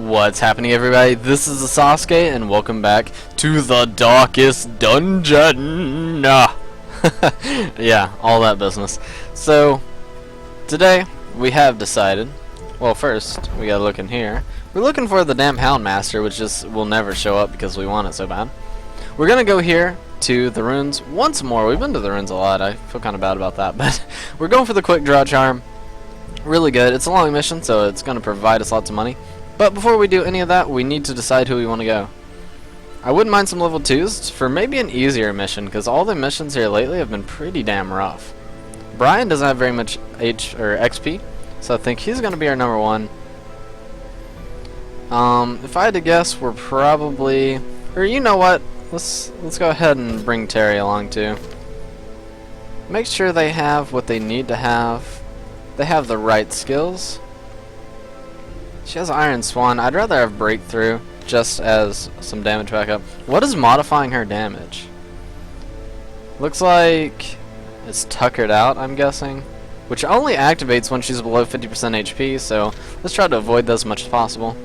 What's happening, everybody? This is the Sasuke, and welcome back to the darkest dungeon. Yeah, all that business. So, today we have decided. Well, first we gotta look in here. We're looking for the damn Houndmaster, which just will never show up because we want it so bad. We're gonna go here to the ruins once more. We've been to the ruins a lot. I feel kind of bad about that, but we're going for the quick draw charm. Really good. It's a long mission, so it's gonna provide us lots of money. But before we do any of that, we need to decide who we want to go. I wouldn't mind some level 2s for maybe an easier mission, because all the missions here lately have been pretty damn rough. Brian doesn't have very much XP, so I think he's going to be our number one. If I had to guess, we're probably... Or you know what? Let's go ahead and bring Terri along too. Make sure they have what they need to have. They have the right skills. She has Iron Swan. I'd rather have Breakthrough just as some damage backup. What is modifying her damage? Looks like it's tuckered out, I'm guessing. Which only activates when she's below 50% HP, so let's try to avoid this as much as possible.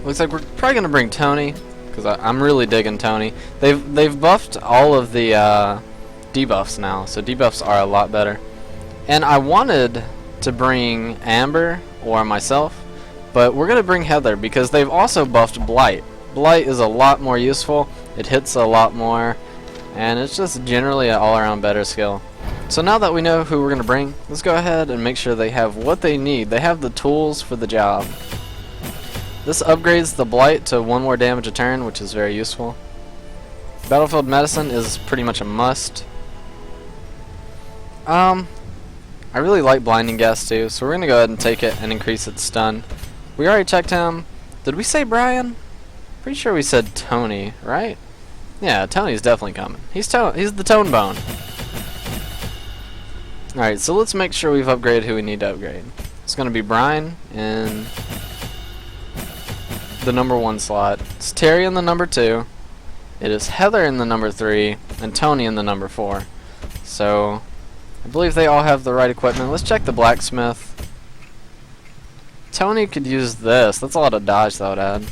Looks like we're probably going to bring Tony, because I'm really digging Tony. They've buffed all of the debuffs now, so debuffs are a lot better. And I wanted to bring Amber or myself, but we're gonna bring Heather because they've also buffed Blight. Blight is a lot more useful, it hits a lot more, and it's just generally an all-around better skill. So now that we know who we're gonna bring, let's go ahead and make sure they have what they need. They have the tools for the job. This upgrades the Blight to 1 more damage a turn, which is very useful. Battlefield Medicine is pretty much a must. I really like Blinding Gas too, so we're going to go ahead and take it and increase its stun. We already checked him. Did we say Brian? Pretty sure we said Tony, right? Yeah, Tony's definitely coming. He's the Tone Bone. Alright, so let's make sure we've upgraded who we need to upgrade. It's going to be Brian in the number 1 slot. It's Terri in the number 2. It is Heather in the number 3. And Tony in the number 4. So... I believe they all have the right equipment. Let's check the blacksmith. Tony could use this. That's a lot of dodge that would add.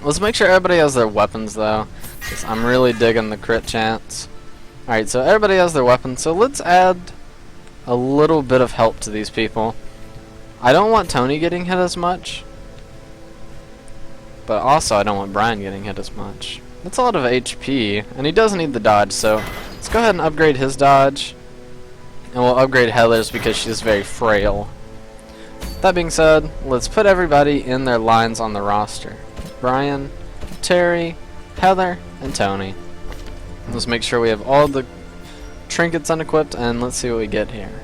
Let's make sure everybody has their weapons though, because I'm really digging the crit chance. Alright, so everybody has their weapons, so let's add a little bit of help to these people. I don't want Tony getting hit as much, but also I don't want Brian getting hit as much. That's a lot of HP, and he does need the dodge, so let's go ahead and upgrade his dodge. And we'll upgrade Heather's because she's very frail. That being said, let's put everybody in their lines on the roster. Brian, Terri, Heather, and Tony. Let's make sure we have all the trinkets unequipped, and let's see what we get here.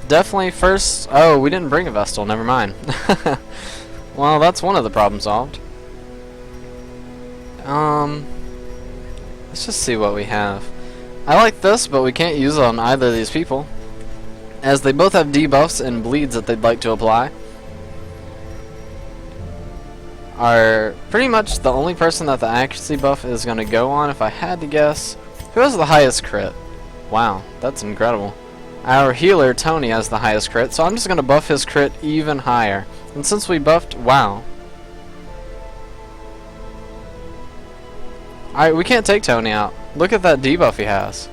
Definitely first... Oh, we didn't bring a Vestal, never mind. Well, that's one of the problems solved. Let's just see what we have. I like this, but we can't use it on either of these people, as they both have debuffs and bleeds that they'd like to apply. Are pretty much the only person that the accuracy buff is going to go on, if I had to guess. Who has the highest crit? Wow, that's incredible. Our healer, Tony, has the highest crit, so I'm just going to buff his crit even higher. And since we buffed... Wow. Alright, we can't take Tony out. Look at that debuff he has.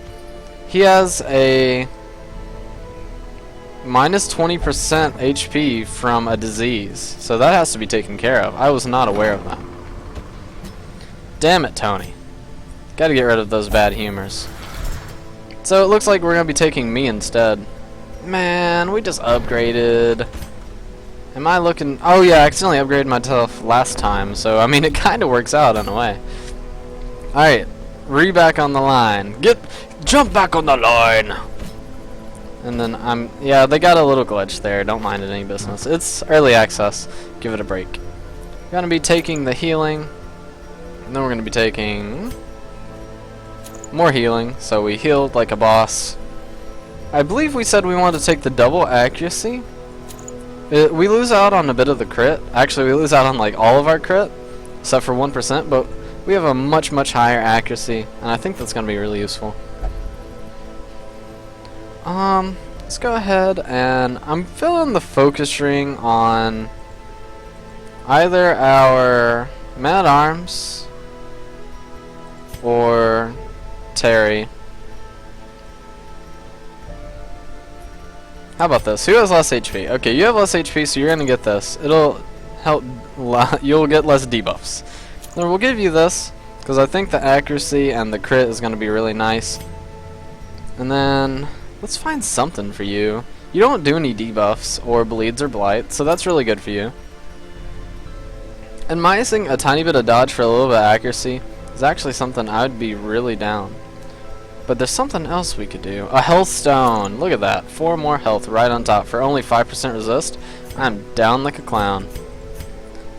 He has a minus 20% HP from a disease. So that has to be taken care of. I was not aware of that. Damn it, Tony. Gotta get rid of those bad humors. So it looks like we're gonna be taking me instead. Man, we just upgraded. Am I looking... Oh yeah, I accidentally upgraded myself last time. So, I mean, it kinda works out in a way. Alright. Back on the line. Jump back on the line. And then yeah, they got a little glitch there. Don't mind it any business. It's early access. Give it a break. We're gonna be taking the healing, and then we're gonna be taking more healing. So we healed like a boss. I believe we said we wanted to take the double accuracy. We lose out on a bit of the crit. Actually, we lose out on like all of our crit, except for 1%. But we have a much higher accuracy, and I think that's going to be really useful. Let's go ahead and I'm filling the focus ring on Either our man-at-arms or Terri. How about this? Who has less HP? Okay, you have less HP, so you're gonna get this. It'll help. You'll get less debuffs. Then we'll give you this because I think the accuracy and the crit is gonna be really nice. And then let's find something for you. You don't do any debuffs or bleeds or blight, so that's really good for you. And minusing a tiny bit of dodge for a little bit of accuracy is actually something I would be really down. But there's something else we could do. A health stone. Look at that. 4 more health right on top for only 5% resist. I'm down like a clown.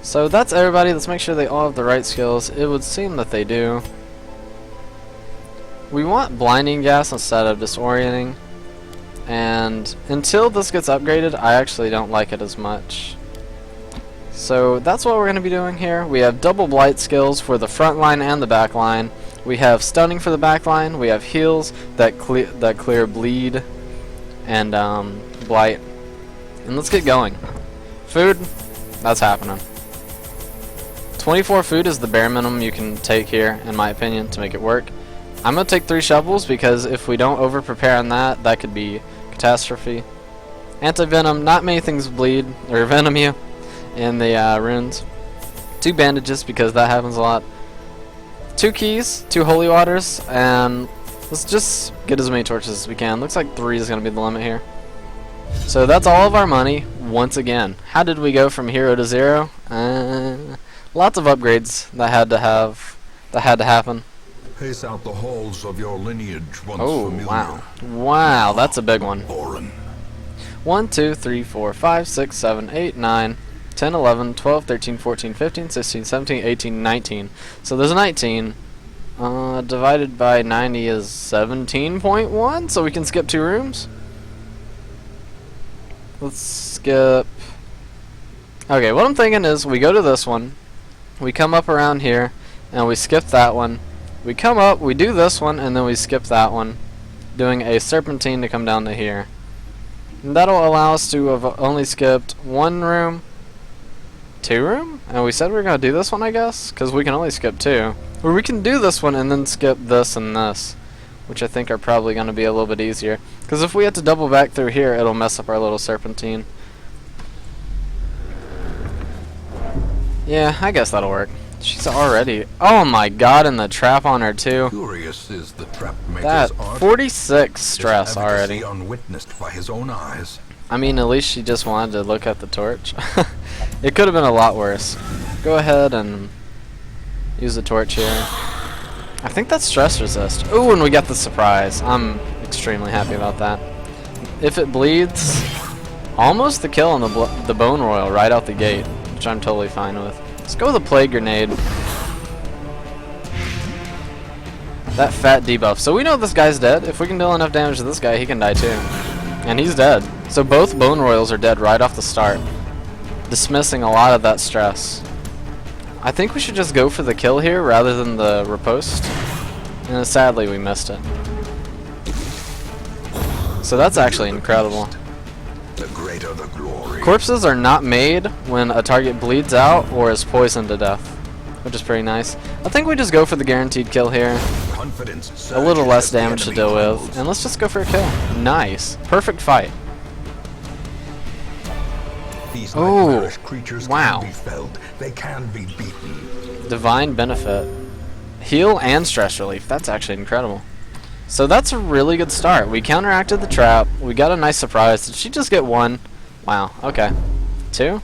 So that's everybody. Let's make sure they all have the right skills. It would seem that they do. We want blinding gas instead of disorienting. And until this gets upgraded, I actually don't like it as much. So that's what we're going to be doing here. We have double blight skills for the front line and the back line. We have stunning for the back line. We have heals that clear bleed and blight. And let's get going. Food, that's happening. 24 food is the bare minimum you can take here, in my opinion, to make it work. I'm going to take 3 shovels because if we don't over-prepare on that, that could be catastrophe. Anti-venom, not many things bleed or venom you in the runes. 2 bandages because that happens a lot. 2 keys, 2 holy waters, and let's just get as many torches as we can. Looks like 3 is going to be the limit here. So that's all of our money once again. How did we go from 0 to 0? Lots of upgrades that had to happen. Pace out the halls of your lineage once familiar. Wow. Wow, that's a big one. Boren. 1, 2, 3, 4, 5, 6, 7, 8, 9, 10, 11, 12, 13, 14, 15, 16, 17, 18, 19. So there's 19. Divided by 90 is 17.1, so we can skip 2 rooms. Let's skip. Okay, what I'm thinking is we go to this one, we come up around here, and we skip that one. We come up, we do this one, and then we skip that one, doing a serpentine to come down to here. And that'll allow us to have only skipped 1 room, 2 room? And we said we were going to do this one, I guess? Because we can only skip 2. Or we can do this one and then skip this and this, which I think are probably going to be a little bit easier. Because if we had to double back through here, it'll mess up our little serpentine. Yeah, I guess that'll work. She's already... Oh my god, and the trap on her too. Curious is the trap That maker's art. 46 stress already. Unwitnessed by his own eyes. I mean, at least she just wanted to look at the torch. It could have been a lot worse. Go ahead and use the torch here. I think that's stress resist. Ooh, and we got the surprise. I'm extremely happy about that. If it bleeds, almost the kill on the Bone Royal right out the gate, which I'm totally fine with. Let's go with a Plague Grenade. That fat debuff. So we know this guy's dead. If we can deal enough damage to this guy, he can die too. And he's dead. So both Bone Royals are dead right off the start, dismissing a lot of that stress. I think we should just go for the kill here rather than the riposte. And sadly we missed it. So that's actually incredible. The greater the glory. Corpses are not made when a target bleeds out or is poisoned to death, which is pretty nice. I think we just go for the guaranteed kill here. Confidence A little less surges as the damage to enemy deal crumbles. with, and let's just go for a kill. Nice. Perfect fight. These Oh, nightmarish creatures wow. can be felled. They can be beaten. Divine benefit. Heal and stress relief. That's actually incredible. So that's a really good start. We counteracted the trap. We got a nice surprise. Did she just get 1? Wow. Okay. 2?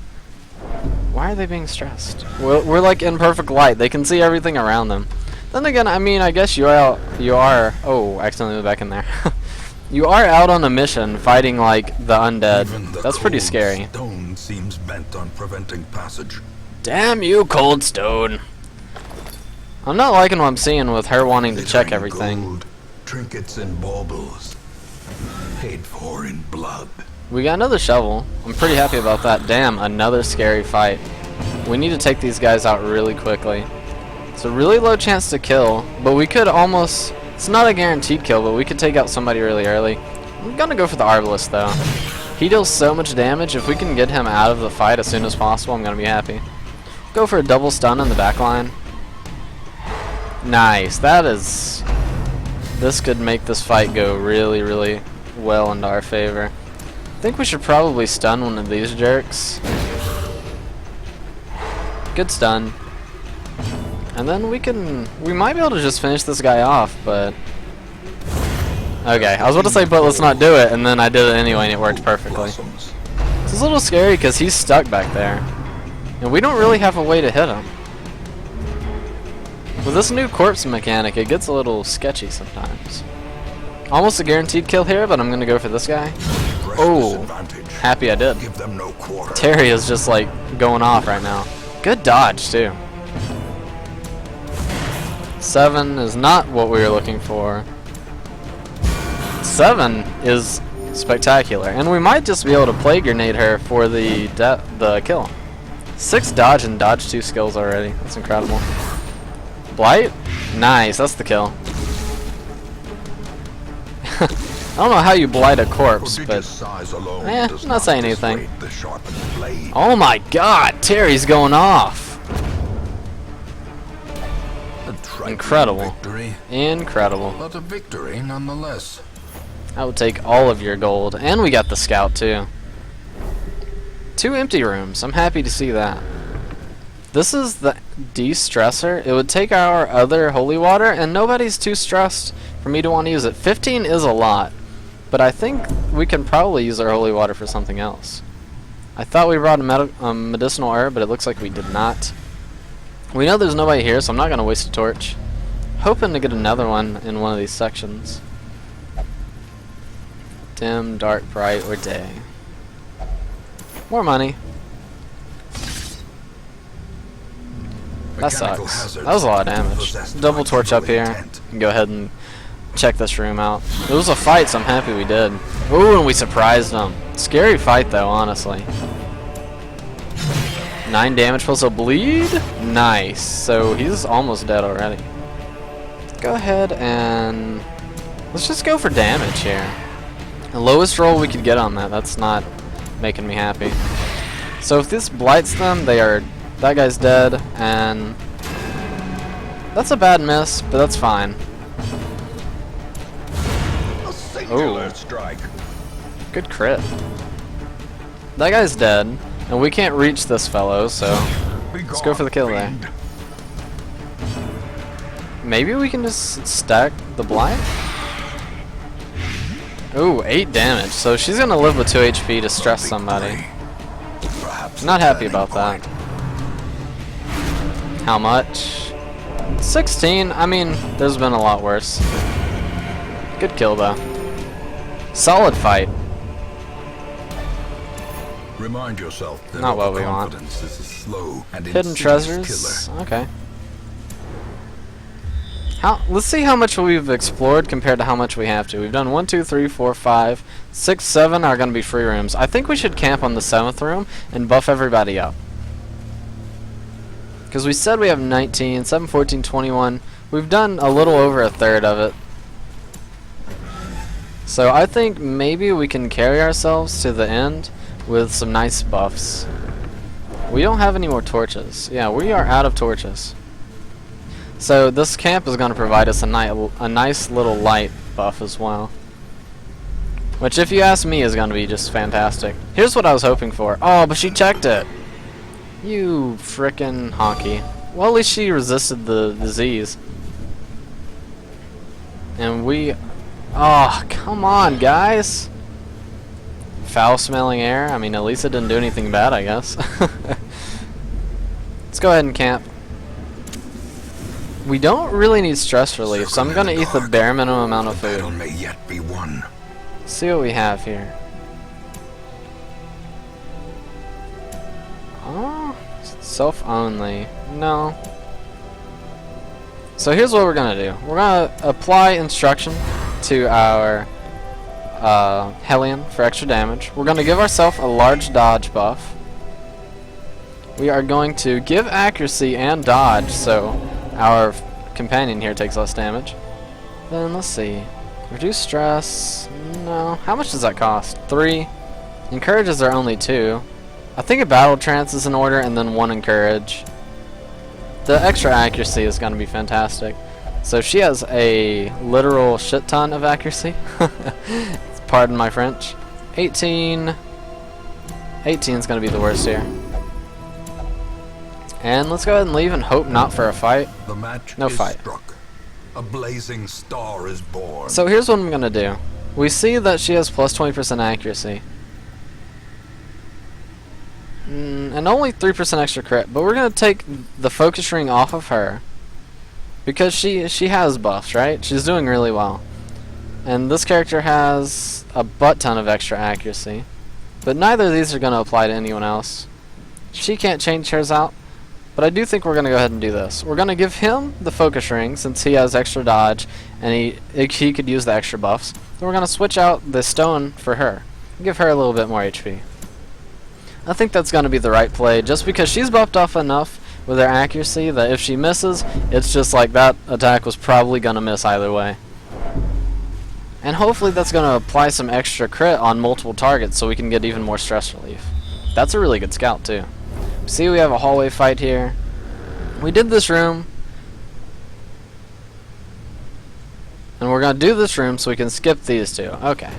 Why are they being stressed? We're like in perfect light. They can see everything around them. Then again, I mean, I guess you are. Oh, accidentally went back in there. You are out on a mission fighting like the undead. Even the That's pretty cold scary. Stone seems bent on preventing passage. Damn you, Cold Stone. I'm not liking what I'm seeing with her wanting to check Glittering everything. gold, trinkets and baubles, paid for in blood. We got another shovel. I'm pretty happy about that. Damn, another scary fight. We need to take these guys out really quickly. It's a really low chance to kill, but we could almost... It's not a guaranteed kill, but we could take out somebody really early. I'm gonna go for the Arbalest though. He deals so much damage. If we can get him out of the fight as soon as possible, I'm gonna be happy. Go for a double stun in the back line. Nice. This could make this fight go really, really well into our favor. I think we should probably stun one of these jerks. Good stun. And then we might be able to just finish this guy off, but... Okay, I was about to say, but let's not do it, and then I did it anyway, and it worked perfectly. This is a little scary, because he's stuck back there. And we don't really have a way to hit him. With this new corpse mechanic, it gets a little sketchy sometimes. Almost a guaranteed kill here, but I'm going to go for this guy. Oh, happy I did. Terri is just like going off right now. Good dodge too. 7 is not what we were looking for. 7 is spectacular, and we might just be able to plague grenade her for the kill. 6 dodge and dodge 2 skills already. That's incredible. Blight? Nice, that's the kill. I don't know how you blight a corpse, but I'm not saying anything. Oh my god, Terri's going off. Incredible. Incredible. But a victory nonetheless. I would take all of your gold, and we got the scout too. 2 empty rooms. I'm happy to see that. This is the de-stressor. It would take our other holy water, and nobody's too stressed for me to want to use it. 15 is a lot, but I think we can probably use our holy water for something else. I thought we brought a medicinal herb, but it looks like we did not. We know there's nobody here, so I'm not going to waste a torch. Hoping to get another one in one of these sections. Dim, dark, bright, or day. More money. That sucks. That was a lot of damage. Double torch up here. And go ahead and check this room out. It was a fight, so I'm happy we did. Ooh, and we surprised them. Scary fight, though, honestly. 9 damage plus a bleed? Nice. So he's almost dead already. Go ahead and... let's just go for damage here. The lowest roll we could get on that. That's not making me happy. So if this blights them, they are... that guy's dead, and... that's a bad miss, but that's fine. Oh, good crit. That guy's dead, and we can't reach this fellow, so let's go for the kill there. Maybe we can just stack the blight? Ooh, 8 damage, so she's gonna live with 2 HP to stress somebody. Not happy about that. How much? 16? I mean, there's been a lot worse. Good kill, though. Solid fight. Remind yourself that not what we want. Is a slow and hidden treasures? Okay. Let's see how much we've explored compared to how much we have to. We've done 1, 2, 3, 4, 5, 6, 7 are going to be free rooms. I think we should camp on the 7th room and buff everybody up. Because we said we have 19, 7, 14, 21. We've done a little over a third of it. So I think maybe we can carry ourselves to the end with some nice buffs. We don't have any more torches. Yeah, we are out of torches. So this camp is going to provide us a nice little light buff as well. Which, if you ask me, is going to be just fantastic. Here's what I was hoping for. Oh, but she checked it. You frickin' honky. Well, at least she resisted the disease. And we... oh, come on, guys. Foul-smelling air. I mean, at least it didn't do anything bad, I guess. Let's go ahead and camp. We don't really need stress relief, so I'm going to eat the bare minimum amount of food. May yet be won. See what we have here. Oh, self-only. No. So here's what we're going to do. We're going to apply instruction to our Hellion for extra damage. We're going to give ourselves a large dodge buff. We are going to give accuracy and dodge, so our companion here takes less damage. Then let's see. Reduce stress. No. How much does that cost? 3. Encourages are only 2. I think a battle trance is in order, and then 1 encourage. the extra accuracy is going to be fantastic. So she has a literal shit ton of accuracy. Pardon my French. 18. 18 is going to be the worst here. And let's go ahead and leave and hope not for a fight. The match No is fight. struck. A blazing star is born. So here's what I'm going to do. We see that she has plus 20% accuracy. And only 3% extra crit, but we're going to take the focus ring off of her. Because she has buffs, right? She's doing really well. And this character has a butt ton of extra accuracy. But neither of these are going to apply to anyone else. She can't change hers out. But I do think we're going to go ahead and do this. We're going to give him the focus ring since he has extra dodge and he could use the extra buffs. So we're going to switch out the stone for her. Give her a little bit more HP. I think that's going to be the right play just because she's buffed off enough with her accuracy that if she misses, it's just like that attack was probably going to miss either way. And hopefully that's going to apply some extra crit on multiple targets so we can get even more stress relief. That's a really good scout too. See, we have a hallway fight here. We did this room. And we're going to do this room so we can skip these two. Okay.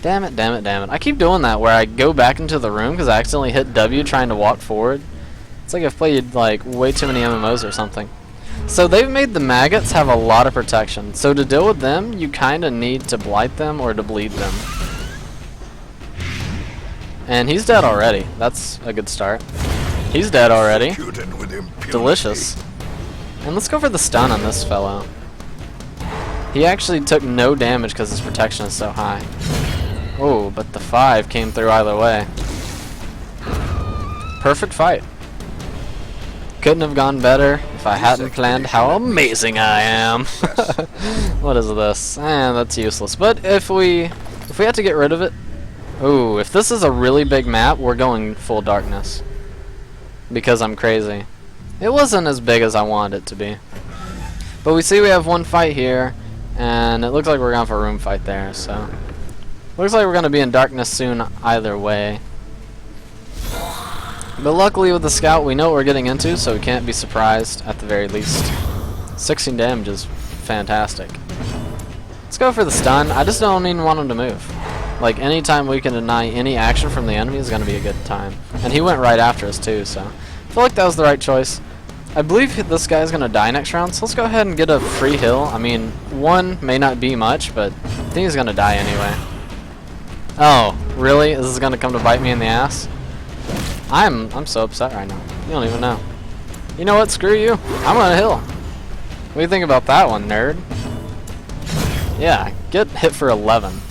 Damn it, damn it, damn it. I keep doing that where I go back into the room because I accidentally hit W trying to walk forward. It's like I've played like way too many MMOs or something. So they've made the maggots have a lot of protection. So to deal with them, you kind of need to blight them or to bleed them. And he's dead already. That's a good start. He's dead already. Delicious. And let's go for the stun on this fellow. He actually took no damage because his protection is so high. Oh, but the 5 came through either way. Perfect fight. Couldn't have gone better if I hadn't planned how amazing I am. What is this? That's useless. But if we had to get rid of it, ooh, if this is a really big map, we're going full darkness. Because I'm crazy. It wasn't as big as I wanted it to be. But we see we have one fight here, and it looks like we're going for a room fight there, so. Looks like we're going to be in darkness soon either way. But luckily with the scout, we know what we're getting into, so we can't be surprised at the very least. 16 damage is fantastic. Let's go for the stun. I just don't even want him to move. Like, anytime we can deny any action from the enemy is going to be a good time. And he went right after us too, so I feel like that was the right choice. I believe this guy's going to die next round, so let's go ahead and get a free heal. I mean, 1 may not be much, but I think he's going to die anyway. Oh, really? Is this going to come to bite me in the ass? I'm so upset right now. You don't even know. You know what? Screw you. I'm going to heal. What do you think about that one, nerd? Yeah, get hit for 11.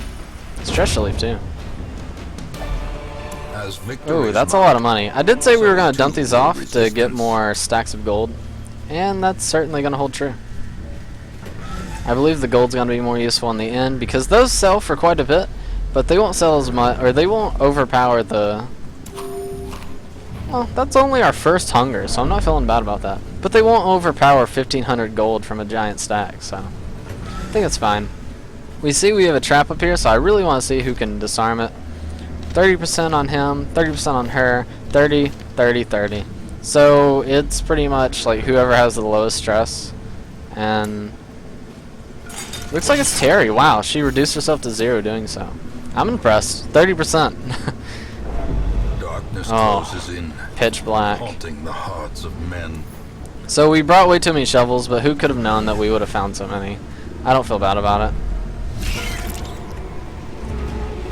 Stress relief too. Ooh, that's a lot of money. I did say we were going to dump these off to get more stacks of gold, and that's certainly going to hold true. I believe the gold's going to be more useful in the end because those sell for quite a bit, but they won't sell as much, or they won't overpower the. Well, that's only our first hunger, so I'm not feeling bad about that. But they won't overpower 1,500 gold from a giant stack, so I think it's fine. We see we have a trap up here, so I really want to see who can disarm it. 30% on him, 30% on her, 30, 30, 30. So it's pretty much like whoever has the lowest stress. And looks like it's Terri. Wow, she reduced herself to 0 doing so. I'm impressed. 30%. Darkness oh, in, pitch black. Haunting the hearts of men. So we brought way too many shovels, but who could have known that we would have found so many? I don't feel bad about it.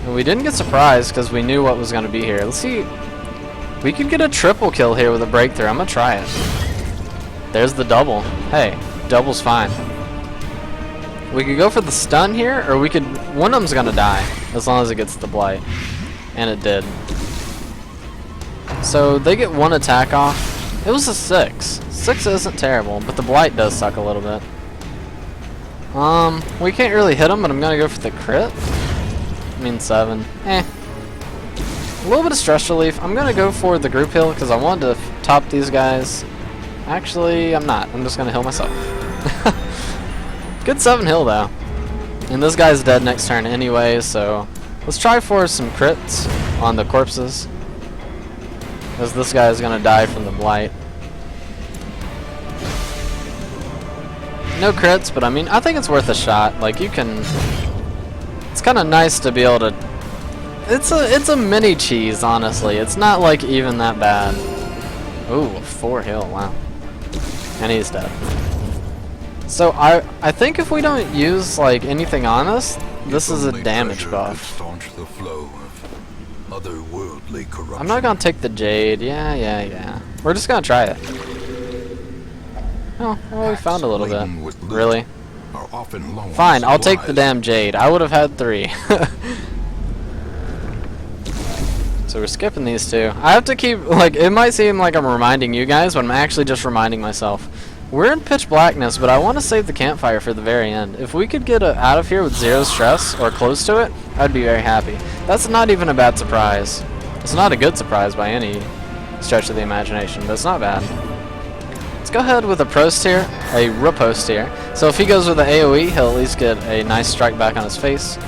And we didn't get surprised because we knew what was going to be here. Let's see. We could get a triple kill here with a breakthrough. I'm going to try it. There's the double. Hey, double's fine. We could go for the stun here, or we could. One of them's going to die as long as it gets the blight. And it did. So they get 1 attack off. It was a 6. 6 isn't terrible, but the blight does suck a little bit. We can't really hit him, but I'm going to go for the crit. I mean 7. A little bit of stress relief. I'm going to go for the group heal because I wanted to top these guys. Actually, I'm not. I'm just going to heal myself. Good 7 heal though. And this guy's dead next turn anyway, so let's try for some crits on the corpses. Because this guy is going to die from the blight. No crits, but I mean, I think it's worth a shot. Like, you can... It's kind of nice to be able to... It's a mini cheese, honestly. It's not, like, even that bad. Ooh, 4 heal, wow. And he's dead. So, I think if we don't use, like, anything on us, this is a damage buff. The flow of otherworldly corruption. I'm not gonna take the Jade. Yeah. We're just gonna try it. Oh, well, we found a little bit. Really? Fine, I'll take the damn Jade. I would have had 3. So we're skipping these 2. I have to keep, like, it might seem like I'm reminding you guys, but I'm actually just reminding myself. We're in pitch blackness, but I want to save the campfire for the very end. If we could get out of here with 0 stress, or close to it, I'd be very happy. That's not even a bad surprise. It's not a good surprise by any stretch of the imagination, but it's not bad. Let's go ahead with a Prost here, a riposte here. So if he goes with the AoE, he'll at least get a nice strike back on his face.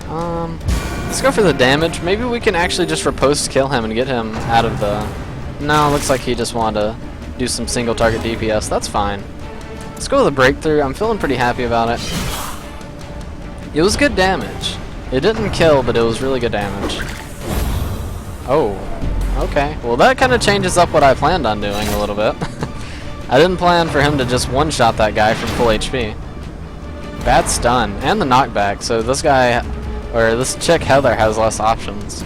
Let's go for the damage. Maybe we can actually just riposte kill him and get him out of the... No, looks like he just wanted to do some single target DPS. That's fine. Let's go with a breakthrough. I'm feeling pretty happy about it. It was good damage. It didn't kill, but it was really good damage. Oh, okay. Well, that kind of changes up what I planned on doing a little bit. I didn't plan for him to just one-shot that guy from full HP. Bad stun, and the knockback, so this guy, or this chick Heather, has less options.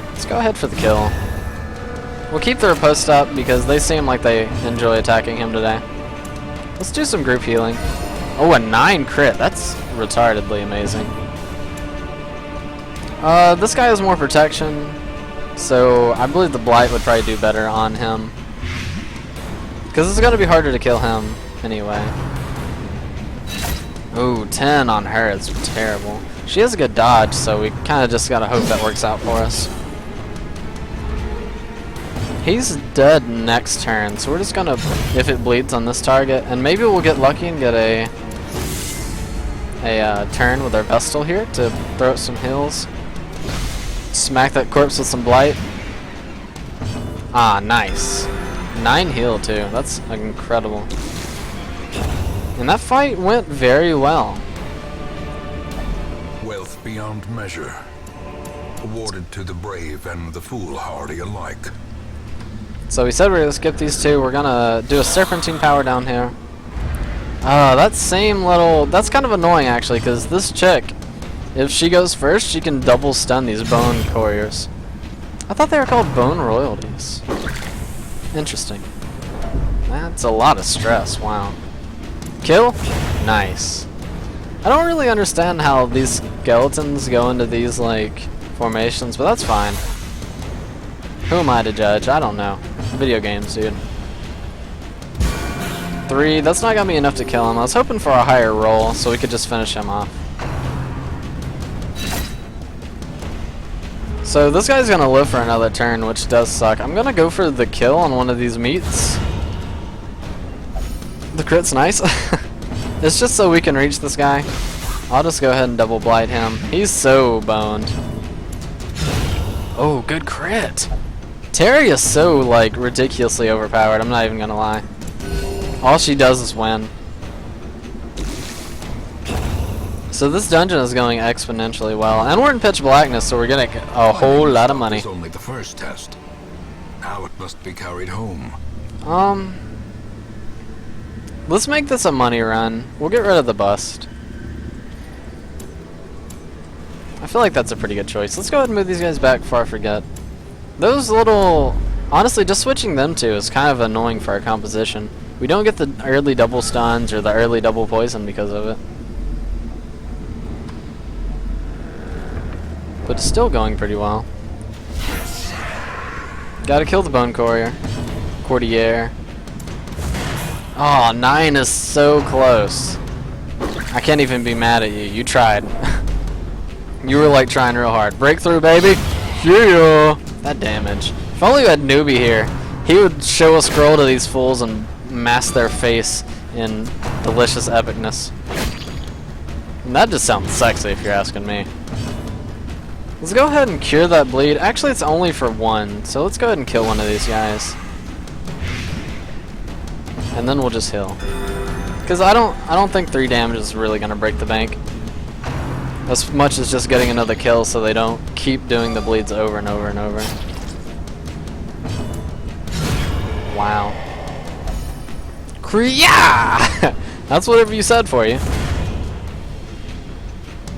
Let's go ahead for the kill. We'll keep the riposte up because they seem like they enjoy attacking him today. Let's do some group healing. Oh, a 9 crit. That's retardedly amazing. This guy has more protection, so I believe the Blight would probably do better on him. Because it's going to be harder to kill him anyway. Ooh, 10 on her. It's terrible. She has a good dodge, so we kind of just got to hope that works out for us. He's dead next turn, so we're just going to, if it bleeds on this target, and maybe we'll get lucky and get a turn with our Vestal here to throw out some heals. Smack that corpse with some Blight. Ah, nice. 9 heal too. That's incredible. And that fight went very well. Wealth beyond measure, awarded to the brave and the foolhardy alike. So we said we were gonna skip these 2. We're gonna do a Serpentine power down here. That same little... That's kind of annoying actually, because this chick, if she goes first, she can double stun these Bone Couriers. I thought they were called Bone Royalties. Interesting. That's a lot of stress, wow. Kill? Nice. I don't really understand how these skeletons go into these, like, formations, but that's fine. Who am I to judge? I don't know. Video games, dude. 3, that's not gonna be enough to kill him. I was hoping for a higher roll so we could just finish him off. So this guy's gonna live for another turn, which does suck. I'm gonna go for the kill on one of these meats. The crit's nice. It's just so we can reach this guy. I'll just go ahead and double blight him. He's so boned. Oh, good crit. Terri is so, like, ridiculously overpowered. I'm not even gonna lie. All she does is win. So this dungeon is going exponentially well, and we're in pitch blackness, so we're getting a whole lot of money. It's only the first test. Now it must be carried home. Let's make this a money run. We'll get rid of the bust. I feel like that's a pretty good choice. Let's go ahead and move these guys back before I forget. Those little... Honestly, just switching them two is kind of annoying for our composition. We don't get the early double stuns or the early double poison because of it. But it's still going pretty well. Gotta kill the Bone Courier. Courtier. Oh, 9 is so close. I can't even be mad at you. You tried. You were like trying real hard. Breakthrough, baby. Yeah. That damage. If only we had Newbie here, he would show a scroll to these fools and mask their face in delicious epicness. And that just sounds sexy if you're asking me. Let's go ahead and cure that bleed. Actually, it's only for 1, so let's go ahead and kill one of these guys. and then we'll just heal. Because I don't think 3 damage is really gonna break the bank. As much as just getting another kill so they don't keep doing the bleeds over and over and over. Wow. Kriya! That's whatever you said for you.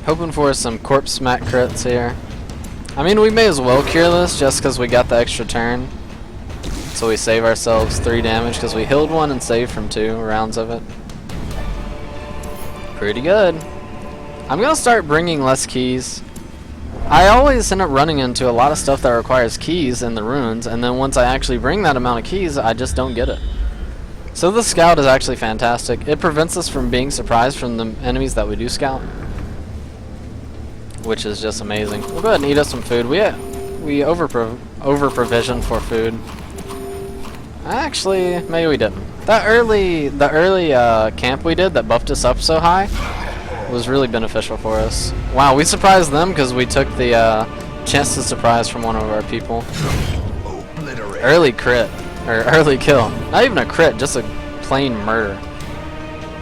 Hoping for some corpse smack crits here. I mean, we may as well cure this just because we got the extra turn. So we save ourselves 3 damage because we healed 1 and saved from 2 rounds of it. Pretty good. I'm going to start bringing less keys. I always end up running into a lot of stuff that requires keys in the runes, and then once I actually bring that amount of keys, I just don't get it. So the scout is actually fantastic. It prevents us from being surprised from the enemies that we do scout, which is just amazing. We'll go ahead and eat us some food. We over provisioned for food. Actually, maybe we didn't. The early camp we did that buffed us up so high was really beneficial for us. Wow, we surprised them because we took the chance to surprise from one of our people. Early crit, or early kill. Not even a crit, just a plain murder.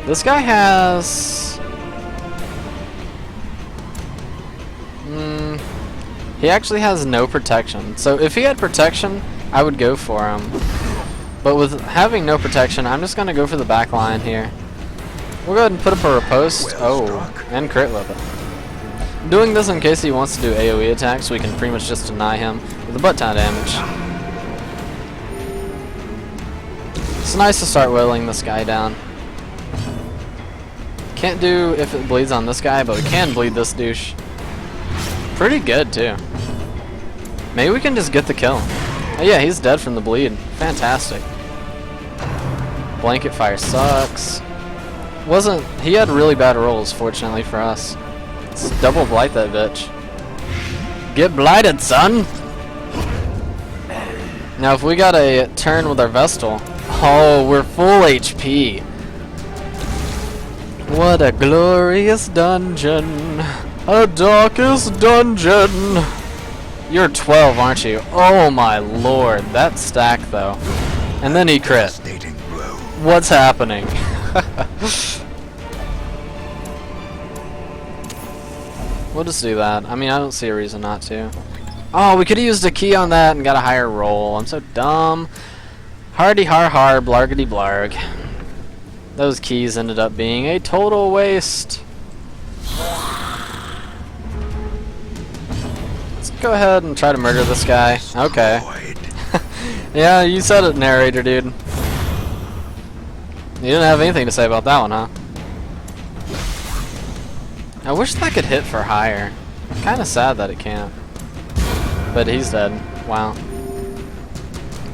This guy has... he actually has no protection. So if he had protection, I would go for him. But with having no protection, I'm just going to go for the back line here. We'll go ahead and put up a riposte. And crit with it. I'm doing this in case he wants to do AoE attacks, so we can pretty much just deny him with a butt ton of damage. It's nice to start whittling this guy down. Can't do if it bleeds on this guy, but we can bleed this douche. Pretty good, too. Maybe we can just get the kill. Oh yeah, he's dead from the bleed. Fantastic. Blanket fire sucks. He had really bad rolls, fortunately for us. Let's double blight that bitch. Get blighted, son! Now if we got a turn with our Vestal, oh, we're full HP. What a glorious dungeon. A darkest dungeon. You're 12, aren't you? Oh my lord, that stack though. And then he crit. What's happening? We'll just do that. I mean, I don't see a reason not to. Oh, we could have used a key on that and got a higher roll. I'm so dumb. Hardy har har, blargity blarg. Those keys ended up being a total waste. Let's go ahead and try to murder this guy. Okay. Yeah, you said it, narrator dude. You didn't have anything to say about that one, huh? I wish that could hit for higher. Kinda sad that it can't. But he's dead. Wow.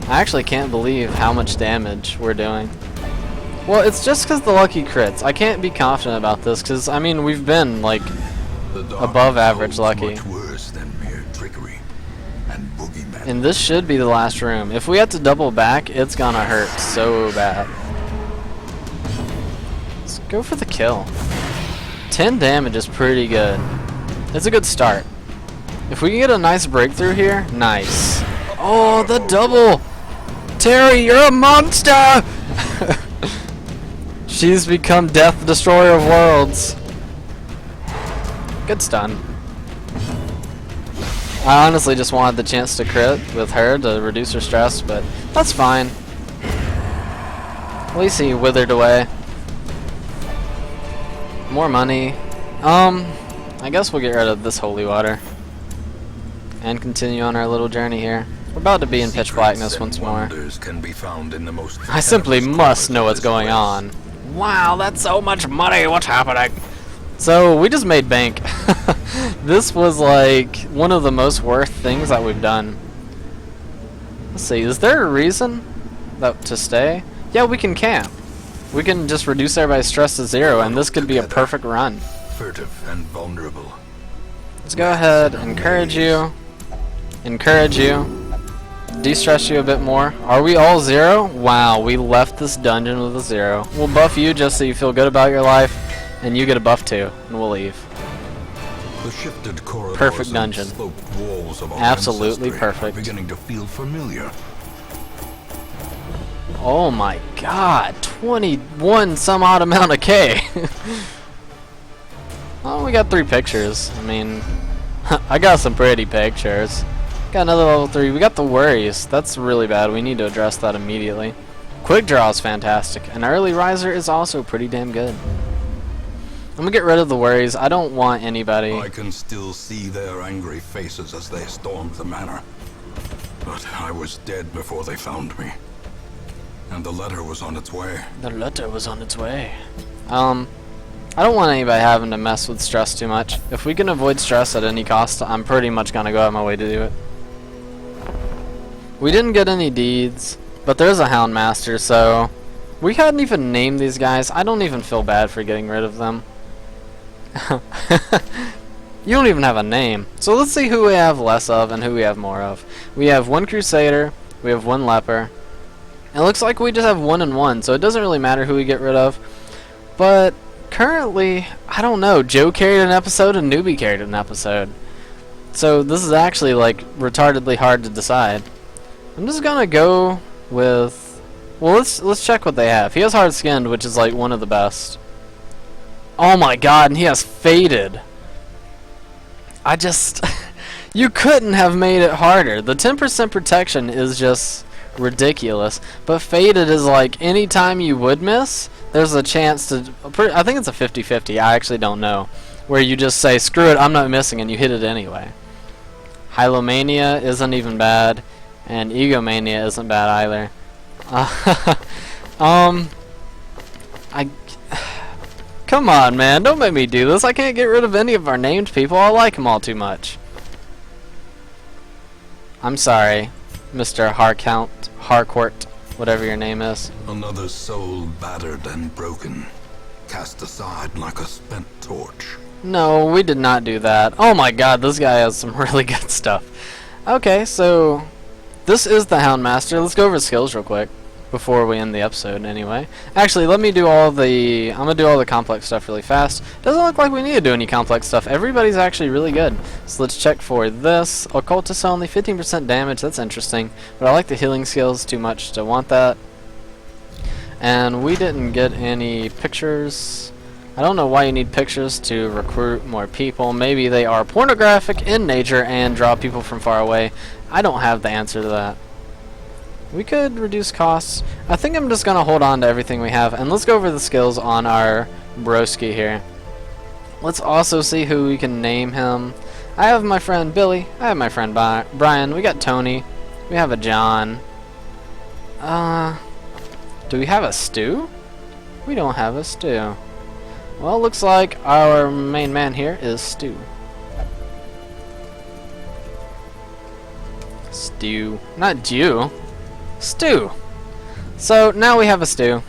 I actually can't believe how much damage we're doing. Well, it's just because the lucky crits. I can't be confident about this because, I mean, we've been, like, above average lucky. Much worse than mere trickery and boogeyman. And this should be the last room. If we have to double back, it's gonna hurt so bad. Let's go for the kill. 10 damage is pretty good. It's a good start. If we can get a nice breakthrough here, nice. Oh, the double! Terri, you're a monster! She's become Death Destroyer of Worlds. Good stun. I honestly just wanted the chance to crit with her to reduce her stress, but that's fine. At least he withered away. More money. I guess we'll get rid of this holy water and continue on our little journey here. We're about to be in pitch blackness once more. Can be found in the most I simply must know what's going on. Wow, that's so much money. What's happening? So we just made bank. This was like one of the most worth things that we've done. Let's see, is there a reason to stay? Yeah, we can camp. We can just reduce everybody's stress to 0, and this could be a perfect run. Furtive and vulnerable. Let's go ahead, encourage you, de-stress you a bit more. Are we all 0? Wow, we left this dungeon with a 0. We'll buff you just so you feel good about your life, and you get a buff too, and we'll leave. The shifted corridors Perfect and dungeon. sloped walls of our Absolutely ancestry perfect. are beginning to feel familiar. Oh my god, 21 some odd amount of K. Oh, we got 3 pictures. I mean, I got some pretty pictures. Got another level 3. We got the worries. That's really bad. We need to address that immediately. Quick draw is fantastic. An early riser is also pretty damn good. I'm gonna get rid of the worries. I don't want anybody. I can still see their angry faces as they stormed the manor. But I was dead before they found me. And the letter was on its way. The letter was on its way. I don't want anybody having to mess with stress too much. If we can avoid stress at any cost, I'm pretty much gonna go out of my way to do it. We didn't get any deeds, but there's a Hound Master, so we hadn't even named these guys. I don't even feel bad for getting rid of them. You don't even have a name. So let's see who we have less of and who we have more of. We have 1 Crusader, we have 1 Leper. It looks like we just have 1 and 1, so it doesn't really matter who we get rid of. But currently, I don't know. Joe carried an episode and Newbie carried an episode. So this is actually like retardedly hard to decide. I'm just gonna go with, well, let's check what they have. He has Hard Skinned, which is like one of the best. Oh my god, and he has Faded. I just you couldn't have made it harder. The 10% protection is just ridiculous, but Faded is like anytime you would miss, there's a chance to, I think it's a 50-50, I actually don't know, where you just say screw it, I'm not missing, and you hit it anyway. Hylomania isn't even bad, and Egomania isn't bad either. Come on, man, don't make me do this. I can't get rid of any of our named people. I like them all too much. I'm sorry, Mr. Harcourt, whatever your name is. Another soul battered and broken, cast aside like a spent torch. No, we did not do that. Oh my god, this guy has some really good stuff. Okay, so this is the Hound Master. Let's go over his skills real quick before we end the episode anyway. Actually, let me do all the, I'm going to do all the complex stuff really fast. Doesn't look like we need to do any complex stuff. Everybody's actually really good. So let's check for this. Occultist only, 15% damage. That's interesting. But I like the healing skills too much to want that. And we didn't get any pictures. I don't know why you need pictures to recruit more people. Maybe they are pornographic in nature and draw people from far away. I don't have the answer to that. We could reduce costs. I think I'm just going to hold on to everything we have. And let's go over the skills on our broski here. Let's also see who we can name him. I have my friend Billy. I have my friend Brian. We got Tony. We have a John. Do we have a Stu? We don't have a Stu. Well, looks like our main man here is Stu. Stu. Not Jew. Stu. So now we have a Stu.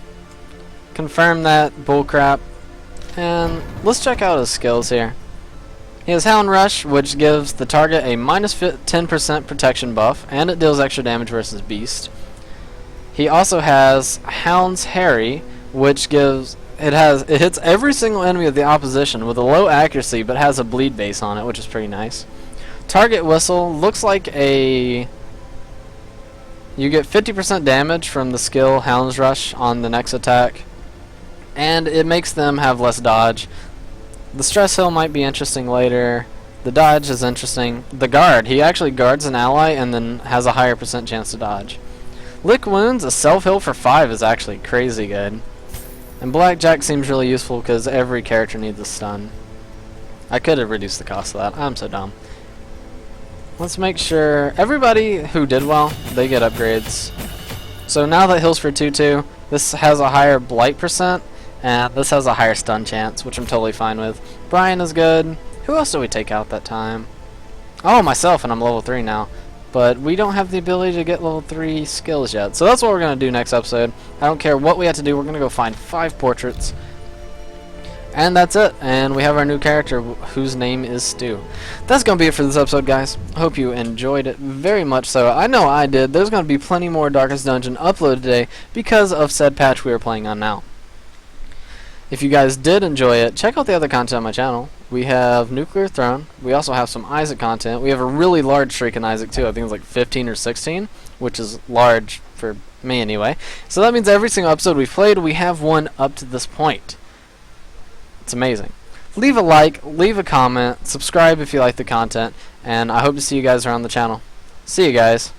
Confirm that bullcrap. And let's check out his skills here. He has Hound Rush, which gives the target a minus 10% protection buff, and it deals extra damage versus Beast. He also has Hound's Harry, which gives it hits every single enemy of the opposition with a low accuracy, but has a bleed base on it, which is pretty nice. Target Whistle looks like a, you get 50% damage from the skill Hound's Rush on the next attack, and it makes them have less dodge. The Stress Hill might be interesting later. The dodge is interesting. The guard, he actually guards an ally and then has a higher % chance to dodge. Lick Wounds, a self-heal for 5 is actually crazy good. And Blackjack seems really useful because every character needs a stun. I could have reduced the cost of that. I'm so dumb. Let's make sure everybody who did well, they get upgrades. So now that heals for 2-2, this has a higher blight %, and this has a higher stun chance, which I'm totally fine with. Brian is good. Who else did we take out that time? Oh, myself, and I'm level 3 now. But we don't have the ability to get level 3 skills yet. So that's what we're going to do next episode. I don't care what we have to do. We're going to go find 5 portraits. And that's it. And we have our new character whose name is Stu. That's going to be it for this episode, guys. I hope you enjoyed it very much so. I know I did. There's going to be plenty more Darkest Dungeon uploaded today because of said patch we are playing on now. If you guys did enjoy it, check out the other content on my channel. We have Nuclear Throne. We also have some Isaac content. We have a really large streak in Isaac too. I think it's like 15 or 16, which is large for Me anyway. So that means every single episode we've played, we have one up to this point. It's amazing. Leave a like, leave a comment, subscribe if you like the content, and I hope to see you guys around the channel. See you guys.